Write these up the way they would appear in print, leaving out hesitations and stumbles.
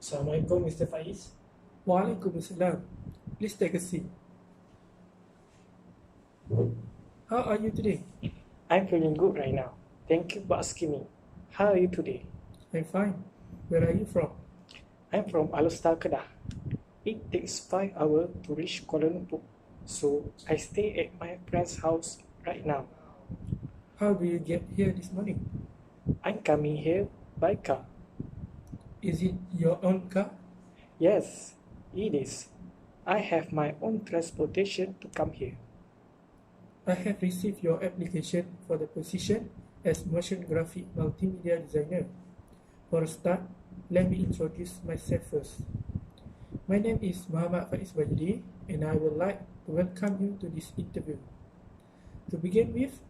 Assalamualaikum, Mr. Faiz. Waalaikumsalam. Please take a seat. How are you today? I'm feeling good right now. Thank you for asking me. How are you today? I'm fine. Where are you from? I'm from Alustar, Kedah. It takes 5 hours to reach Kuala Lumpur, so I stay at my friend's house right now. How do you get here this morning? I'm coming here by car. Is it your own car? Yes, it is. I have my own transportation to come here. I have received your application for the position as motion graphic multimedia designer. For a start, let me introduce myself first. My name is Muhammad Faiz Wajdi, and I would like to welcome you to this interview. To begin with,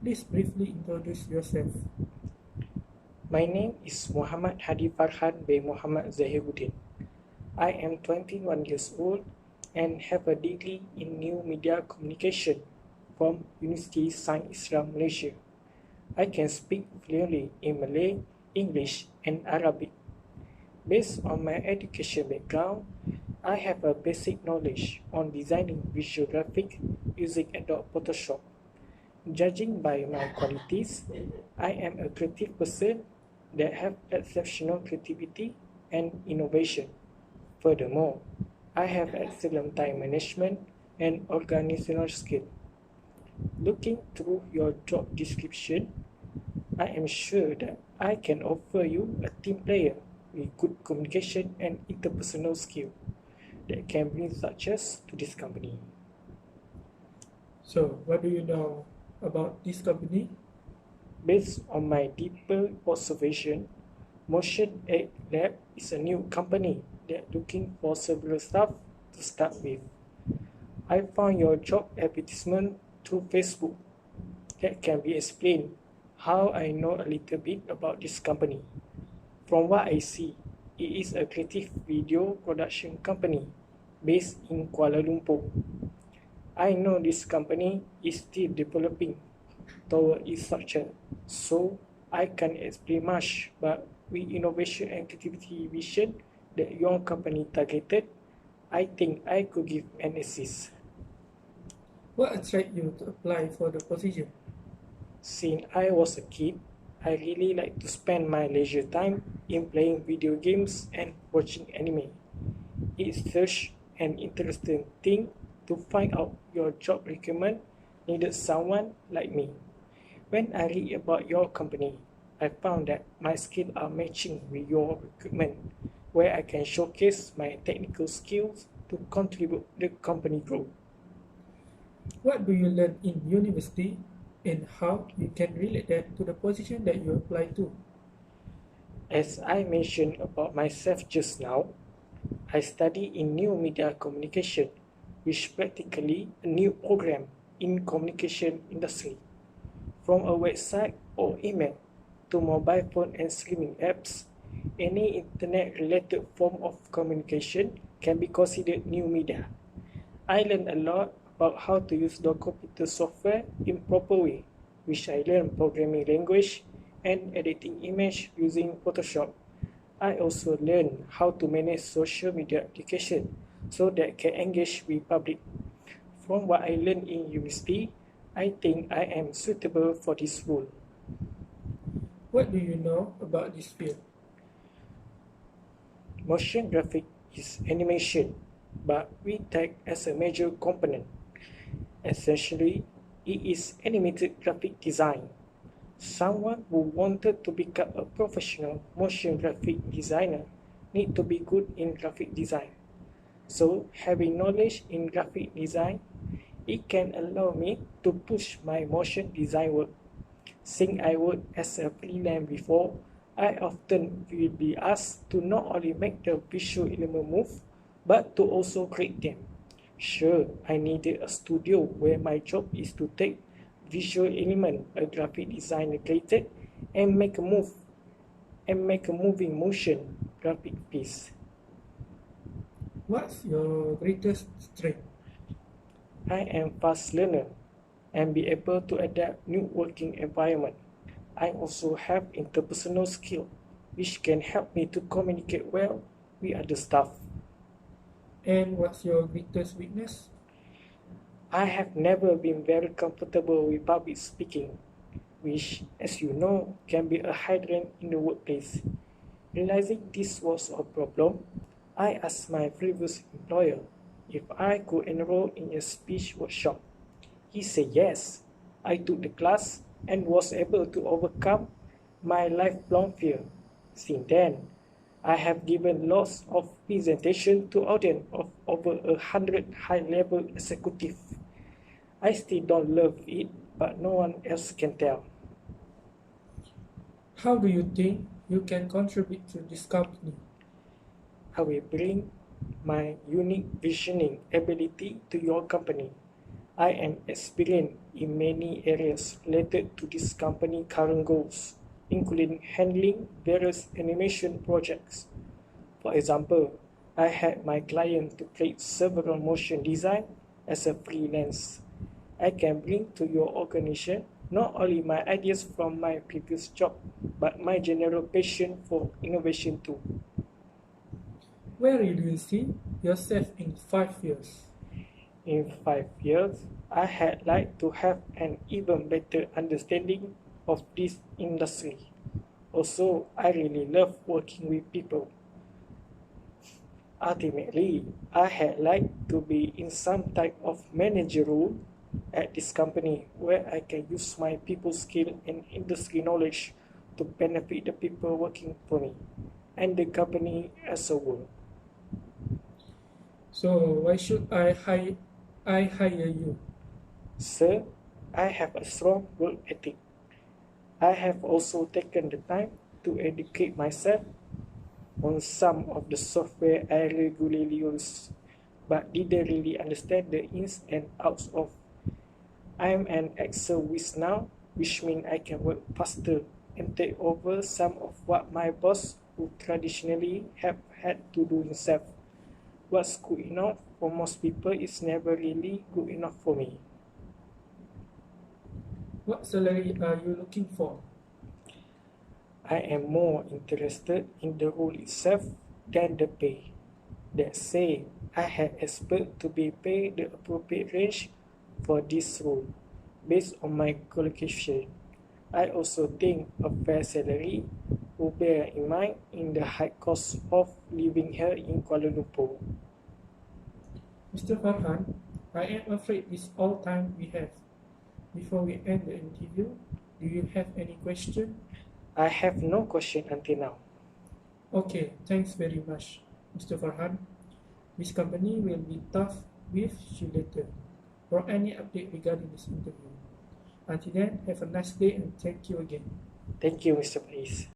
please briefly introduce yourself. My name is Muhammad Hadi Farhan bin Muhammad Zahiruddin. I am 21 years old and have a degree in New Media Communication from University Sains Islam Malaysia. I can speak fluently in Malay, English, and Arabic. Based on my education background, I have a basic knowledge on designing visual graphic using Adobe Photoshop. Judging by my qualities, I am a creative person that have exceptional creativity and innovation. Furthermore, I have excellent time management and organizational skill. Looking through your job description, I am sure that I can offer you a team player with good communication and interpersonal skill that can bring success to this company. So, what do you know about this company? Based on my deeper observation, Motion 8 Lab is a new company that looking for several staff to start with. I found your job advertisement through Facebook. That can be explained how I know a little bit about this company. From what I see, it is a creative video production company based in Kuala Lumpur. I know this company is still developing toward its structure, so I can't explain much, but with innovation and creativity vision that your company targeted, I think I could give an assist. What attracted you to apply for the position? Since I was a kid, I really like to spend my leisure time in playing video games and watching anime. It's such an interesting thing to find out your job requirement needed someone like me. When I read about your company, I found that my skills are matching with your recruitment, where I can showcase my technical skills to contribute to the company growth. What do you learn in university and how you can relate that to the position that you apply to? As I mentioned about myself just now, I study in new media communication, which practically a new program in communication industry. From a website or email to mobile phone and streaming apps, any internet-related form of communication can be considered new media. I learned a lot about how to use the computer software in proper way, which I learned programming language and editing image using Photoshop. I also learned how to manage social media application so that can engage with public. From what I learned in university, I think I am suitable for this role. What do you know about this field? Motion graphic is animation, but we take as a major component. Essentially, it is animated graphic design. Someone who wanted to become a professional motion graphic designer need to be good in graphic design. So, having knowledge in graphic design, it can allow me to push my motion design work. Since I worked as a freelance before, I often will be asked to not only make the visual element move, but to also create them. Sure, I needed a studio where my job is to take visual element a graphic designer created and make a moving motion graphic piece. What's your greatest strength? I am fast learner and be able to adapt new working environment. I also have interpersonal skill. which can help me to communicate well with other staff. And what's your greatest weakness? I have never been very comfortable with public speaking, which, as you know, can be a hindrance in the workplace. Realizing this was a problem, I asked my previous employer if I could enroll in a speech workshop. He said yes. I took the class and was able to overcome my lifelong fear. Since then, I have given lots of presentations to audience of over 100 high-level executives. I still don't love it, but no one else can tell. How do you think you can contribute to this company? I will bring my unique visioning ability to your company. I am experienced in many areas related to this company's current goals, including handling various animation projects. For example, I had my client to create several motion design as a freelance. I can bring to your organization not only my ideas from my previous job, but my general passion for innovation too. Where do you see yourself in 5 years? In 5 years, I had like to have an even better understanding of this industry. Also, I really love working with people. Ultimately, I had like to be in some type of manager role at this company where I can use my people skill and industry knowledge to benefit the people working for me and the company as a whole. So why should I hire you? Sir, I have a strong work ethic. I have also taken the time to educate myself on some of the software I regularly use, but didn't really understand the ins and outs of. I'm an Excel whiz now, which means I can work faster and take over some of what my boss would traditionally have had to do himself. What's good enough for most people is never really good enough for me. What salary are you looking for? I am more interested in the role itself than the pay. That said, I had expected to be paid the appropriate range for this role based on my qualification. I also think a fair salary will bear in mind in the high cost of living here in Kuala Lumpur. Mr. Farhan, I am afraid this all time we have. Before we end the interview, do you have any question? I have no question until now. Okay, thanks very much, Mr. Farhan. This company will be tough with you later for any update regarding this interview. Until then, have a nice day and thank you again. Thank you, Mr. Faiz.